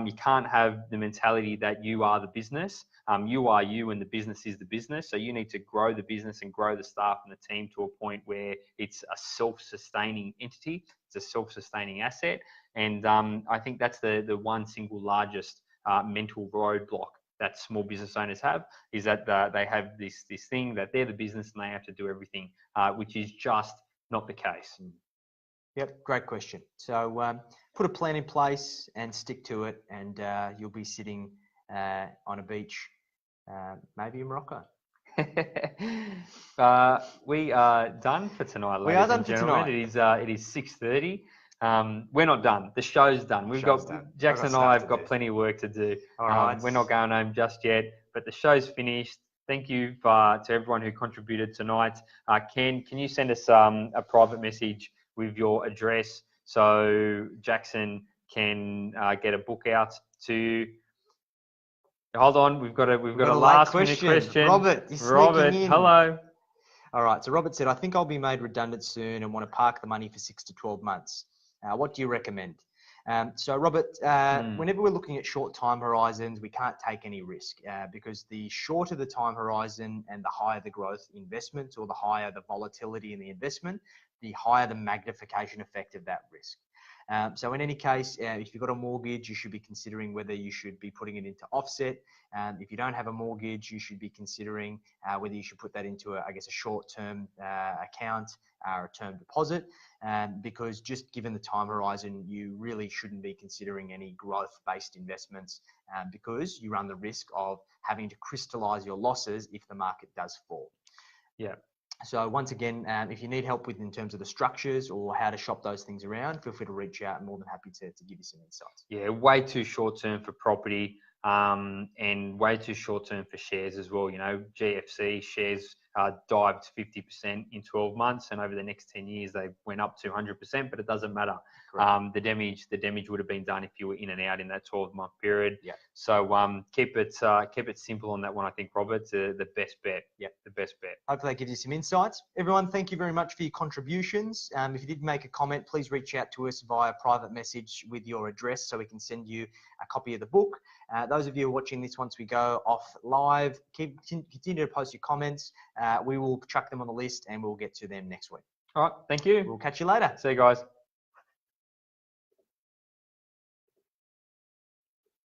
you can't have the mentality that you are the business. You are you, and the business is the business. So you need to grow the business and grow the staff and the team to a point where it's a self-sustaining entity. It's a self-sustaining asset. And I think that's the one single largest mental roadblock that small business owners have, is that they have this thing that they're the business and they have to do everything, which is just not the case. Yep, great question. So put a plan in place and stick to it, and you'll be sitting on a beach, maybe in Morocco. We are done for tonight, ladies and gentlemen. It is 6:30. We're not done. The show's done. Jackson and I have got plenty of work to do. All right. We're not going home just yet, but the show's finished. Thank you to everyone who contributed tonight. Ken, can you send us a private message with your address so Jackson can get a book out to you? Hold on, we've got a last minute question. Robert, hello. All right, so Robert said, I think I'll be made redundant soon and want to park the money for 6 to 12 months. What do you recommend? So Robert, whenever we're looking at short time horizons, we can't take any risk because the shorter the time horizon and the higher the growth investment, or the higher the volatility in the investment, the higher the magnification effect of that risk. So in any case, if you've got a mortgage, you should be considering whether you should be putting it into offset. If you don't have a mortgage, you should be considering whether you should put that into a short-term account or a term deposit, because just given the time horizon, you really shouldn't be considering any growth-based investments because you run the risk of having to crystallize your losses if the market does fall. Yeah. So once again, if you need help with in terms of the structures or how to shop those things around, feel free to reach out. I'm more than happy to give you some insights. Yeah, way too short term for property, and way too short term for shares as well. You know, GFC shares dived 50% in 12 months, and over the next 10 years they went up 200%. But it doesn't matter. The damage would have been done if you were in and out in that 12-month period. Yeah. So keep it simple on that one. I think, Robert, the best bet. Yeah, the best bet. Hopefully that gives you some insights. Everyone, thank you very much for your contributions. If you did make a comment, please reach out to us via private message with your address so we can send you a copy of the book. Those of you who are watching this once we go off live, continue to post your comments. We will chuck them on the list and we'll get to them next week. All right, thank you. We'll catch you later. See you guys.